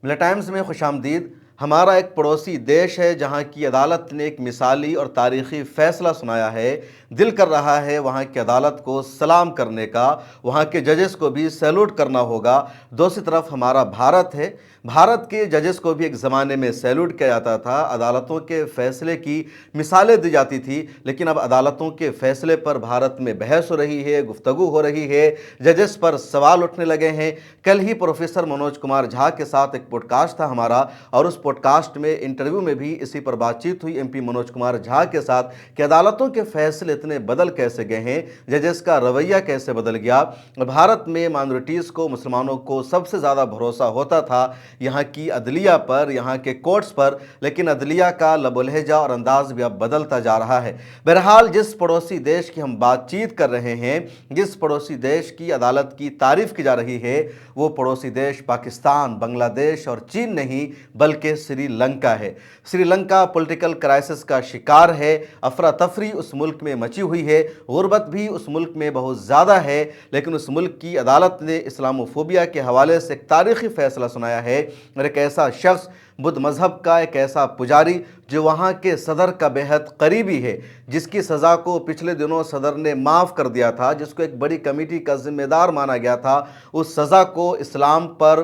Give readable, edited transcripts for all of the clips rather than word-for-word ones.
ملا ٹائمز میں خوش آمدید۔ ہمارا ایک پڑوسی دیش ہے جہاں کی عدالت نے ایک مثالی اور تاریخی فیصلہ سنایا ہے۔ دل کر رہا ہے وہاں کی عدالت کو سلام کرنے کا، وہاں کے ججز کو بھی سیلوٹ کرنا ہوگا۔ دوسری طرف ہمارا بھارت ہے، بھارت کے ججز کو بھی ایک زمانے میں سیلوٹ کیا جاتا تھا، عدالتوں کے فیصلے کی مثالیں دی جاتی تھی، لیکن اب عدالتوں کے فیصلے پر بھارت میں بحث ہو رہی ہے، گفتگو ہو رہی ہے، ججز پر سوال اٹھنے لگے ہیں۔ کل ہی پروفیسر منوج کمار جھا کے ساتھ ایک پوڈ کاسٹ تھا ہمارا، اور اس پوڈ کاسٹ میں انٹرویو میں بھی اسی پر بات چیت ہوئی ایم پی منوج کمار جھا کے ساتھ کہ عدالتوں کے فیصلے اتنے بدل کیسے گئے ہیں، ججز کا رویہ کیسے بدل گیا۔ بھارت میں مائنورٹیز کو، مسلمانوں کو سب سے زیادہ بھروسہ ہوتا تھا یہاں کی عدلیہ پر، یہاں کے کورٹس پر، لیکن عدلیہ کا لب و لہجہ اور انداز بھی اب بدلتا جا رہا ہے۔ بہرحال جس پڑوسی دیش کی ہم بات چیت کر رہے ہیں، جس پڑوسی دیش کی عدالت کی تعریف کی جا رہی ہے، وہ پڑوسی دیش پاکستان، بنگلہ دیش اور چین نہیں بلکہ سری لنکا ہے۔ سری لنکا پولیٹیکل کرائسس کا شکار ہے، افراتفری اس ملک میں مچی ہوئی ہے، غربت بھی اس ملک میں بہت زیادہ ہے، لیکن اس ملک کی عدالت نے اسلاموفوبیا کے حوالے سے ایک تاریخی فیصلہ سنایا ہے، اور ایک ایسا شخص، بدھ مذہب کا ایک ایسا پجاری جو وہاں کے صدر کا بے حد قریبی ہے، جس کی سزا کو پچھلے دنوں صدر نے معاف کر دیا تھا، جس کو ایک بڑی کمیٹی کا ذمہ دار مانا گیا تھا، اس سزا کو اسلام پر،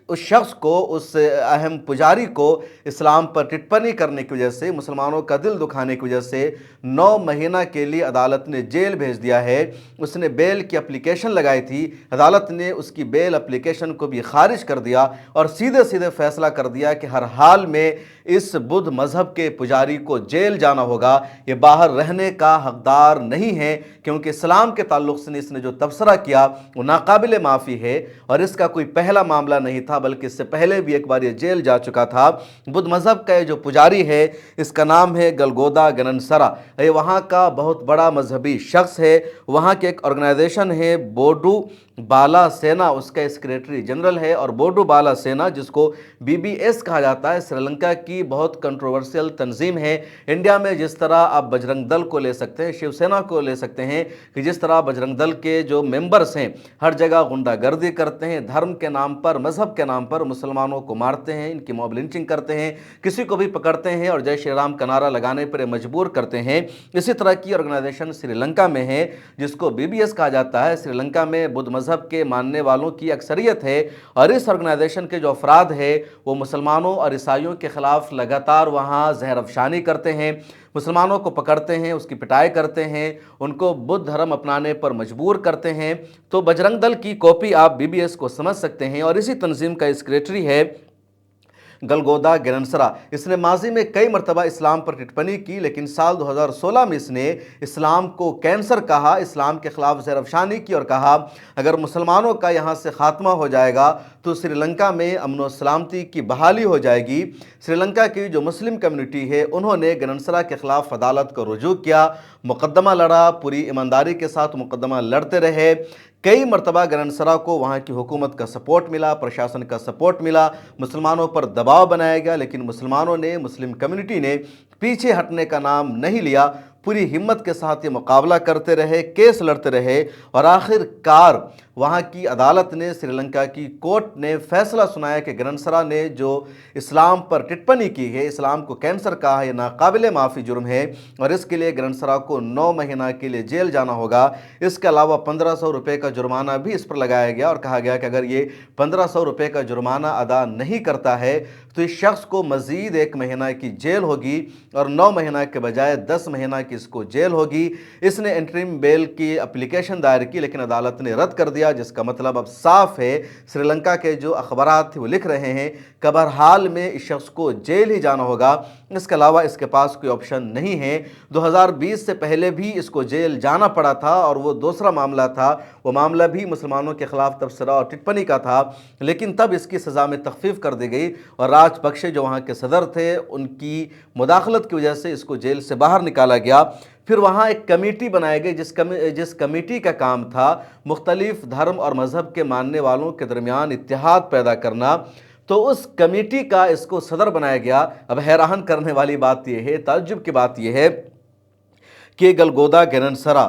اس شخص کو، اس اہم پجاری کو اسلام پر ٹٹپنی کرنے کی وجہ سے، مسلمانوں کا دل دکھانے کی وجہ سے 9 مہینہ کے لیے عدالت نے جیل بھیج دیا ہے۔ اس نے بیل کی اپلیکیشن لگائی تھی، عدالت نے اس کی بیل اپلیکیشن کو بھی خارج کر دیا اور سیدھے سیدھے فیصلہ کر دیا کہ ہر حال میں اس بدھ مذہب کے پجاری کو جیل جانا ہوگا، یہ باہر رہنے کا حقدار نہیں ہے، کیونکہ اسلام کے تعلق سے اس نے جو تبصرہ کیا وہ ناقابل معافی ہے، اور اس کا کوئی پہلا معاملہ نہیں تھا بلکہ اس سے پہلے بھی ایک بار یہ جیل جا چکا تھا۔ بدھ مذہب کا یہ جو پجاری ہے، اس کا نام ہے گلگودا گننسرا، یہ وہاں کا بہت بڑا مذہبی شخص ہے۔ وہاں کے ایک آرگنائزیشن ہے بوڈو بالا سینا، اس کا سیکریٹری جنرل ہے، اور بوڈو بالا سینا جس کو BBS کہا جاتا ہے، سری لنکا کی بہت کنٹروورسیل تنظیم ہے۔ انڈیا میں جس طرح آپ بجرنگ دل کو لے سکتے ہیں، شیو سینا کو لے سکتے ہیں، کہ جس طرح بجرنگ دل کے جو ممبرز ہیں ہر جگہ غنڈہ گردی کرتے ہیں، دھرم کے نام پر، مذہب کے نام پر مسلمانوں کو مارتے ہیں، ان کی موب لنچنگ کرتے ہیں، کسی کو بھی پکڑتے ہیں اور جے شری رام کا نعرہ لگانے پر مجبور کرتے ہیں، اسی طرح کی آرگنائزیشن سری لنکا میں ہے جس کو BBS کہا جاتا ہے۔ سری لنکا میں بدھ مذہب کے ماننے والوں کی اکثریت ہے، اور اس آرگنائزیشن کے جو افراد ہیں وہ مسلمانوں اور عیسائیوں کے خلاف لگاتار وہاں زہر افشانی کرتے ہیں، مسلمانوں کو پکڑتے ہیں، اس کی پٹائی کرتے ہیں، ان کو بدھ دھرم اپنانے پر مجبور کرتے ہیں۔ تو بجرنگ دل کی کاپی آپ BBS کو سمجھ سکتے ہیں، اور اسی تنظیم کا سیکریٹری ہے گلگودا گننسرا۔ اس نے ماضی میں کئی مرتبہ اسلام پر ٹٹپنی کی، لیکن سال 2016 میں اس نے اسلام کو کینسر کہا، اسلام کے خلاف زہر افشانی کی اور کہا اگر مسلمانوں کا یہاں سے خاتمہ ہو جائے گا تو سری لنکا میں امن و سلامتی کی بحالی ہو جائے گی۔ سری لنکا کی جو مسلم کمیونٹی ہے انہوں نے گننسرا کے خلاف عدالت کو رجوع کیا، مقدمہ لڑا، پوری ایمانداری کے ساتھ مقدمہ لڑتے رہے۔ کئی مرتبہ گننسرا کو وہاں کی حکومت کا سپورٹ ملا، پرشاسن کا سپورٹ ملا، مسلمانوں پر دباؤ بنایا گیا، لیکن مسلمانوں نے، مسلم کمیونٹی نے پیچھے ہٹنے کا نام نہیں لیا، پوری ہمت کے ساتھ یہ مقابلہ کرتے رہے، کیس لڑتے رہے، اور آخر کار وہاں کی عدالت نے، سری لنکا کی کورٹ نے فیصلہ سنایا کہ گننسرا نے جو اسلام پر ٹٹپنی کی ہے، اسلام کو کینسر کہا ہے، یہ ناقابل معافی جرم ہے، اور اس کے لیے گننسرا کو 9 مہینہ کے لیے جیل جانا ہوگا۔ اس کے علاوہ 1500 روپے کا جرمانہ بھی اس پر لگایا گیا، اور کہا گیا کہ اگر یہ 1500 روپے کا جرمانہ ادا نہیں کرتا ہے تو اس شخص کو مزید 1 مہینہ کی جیل ہوگی، اور 9 مہینہ کے بجائے 10 مہینہ کی اس کو جیل ہوگی۔ اس نے انٹریم بیل کی اپلیکیشن دائر کی، لیکن عدالت نے رد کر دیا، جس کا مطلب اب صاف ہے۔ سری لنکا کے جو اخبارات وہ لکھ رہے ہیں کہ بہرحال میں اس شخص کو جیل ہی جانا ہوگا، اس کے علاوہ اس کے پاس کوئی آپشن نہیں ہے۔ 2020 سے پہلے بھی اس کو جیل جانا پڑا تھا، اور وہ دوسرا معاملہ تھا، وہ معاملہ بھی مسلمانوں کے خلاف تبصرہ اور ٹٹپنی کا تھا، لیکن تب اس کی سزا میں تخفیف کر دی گئی، اور راج پکشے جو وہاں کے صدر تھے ان کی مداخلت کی وجہ سے اس کو جیل سے باہر نکالا گیا۔ پھر وہاں ایک کمیٹی بنائی گئی جس کمیٹی کا کام تھا مختلف دھرم اور مذہب کے ماننے والوں کے درمیان اتحاد پیدا کرنا، تو اس کمیٹی کا اس کو صدر بنایا گیا۔ اب حیران کرنے والی بات یہ ہے، تعجب کی بات یہ ہے کہ گلگودا گننسرا